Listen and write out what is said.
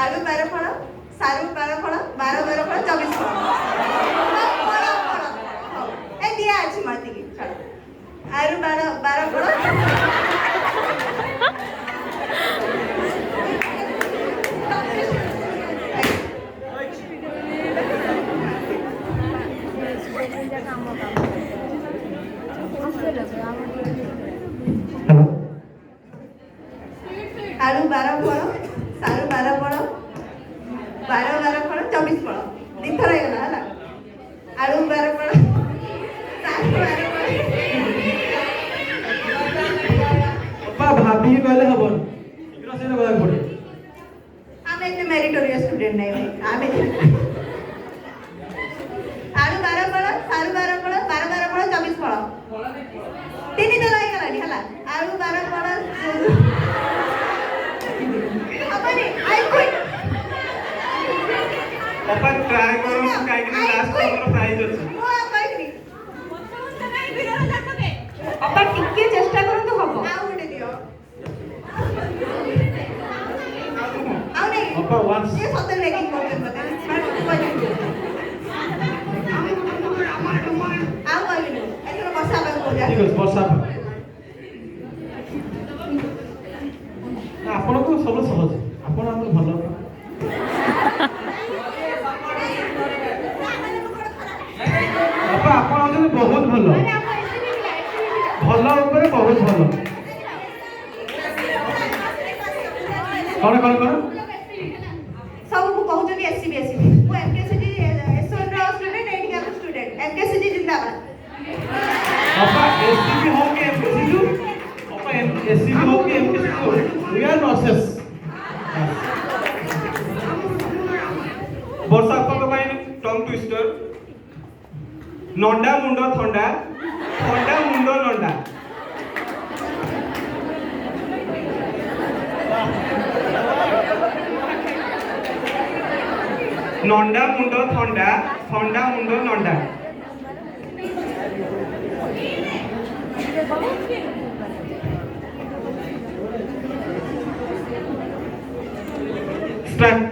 आलू 12 फल सारू 12 फल 12 12 फल 24 फल फल फल ए दिया अछि माती की चलो आलू 12 12 फल आलू 12 फल सारू 12 फल 12 12 फल 24 फल दिथर ହେଇଗଲା ହେଲା आलू 12 फल सारू 12 फल बाबा भाभी कहले हबन इकरा से कहला पड़े आमे एते मेरिटोरियस स्टूडेंट नहीं भाई आमे आलू 12 फल सारू 12 फल 12 12 फल 24 फल तीन दिन ହେଇଗଲାଣି ହେଲା आलू 12 फल अपने आई क्विट पापा ट्राई करो काहे कि लास्ट हमर प्राइज अछि मो कहली पापा टिके चेष्टा करंतु हबो आ उडे दियो आउ नहीं पापा वंस ये सते लेकिन करते मते आ कहली एथरो बसा बा हो जा ठीक अछि वर्षा ଆପଣ ତ ସବୁ ସହଜ ଆପଣ ଆମ ଭଲ ବାପା ଆପଣ ହଉଛନ୍ତି ବହୁତ ଭଲ ଭଲ ଉପରେ ବହୁତ ଭଲ କଣ କଣ କଣ सब को कहउछनी एससीबी एससीबी वो एमकेसीजी एसओन रो स्टूडेंट एडी का स्टूडेंट एमकेसीजी जिंदाबाद बाबा एससीबी हो के एमकेसीजी बाबा एससीबी हो के एमकेसीजी वी आर नर्सेस वर्षा आपको भाई टंग ट्विस्टर नंडा मुंडो थंडा थंडा मुंडो नंडा नंडा मुंडो थंडा थंडा मुंडो नंडा स्टार्ट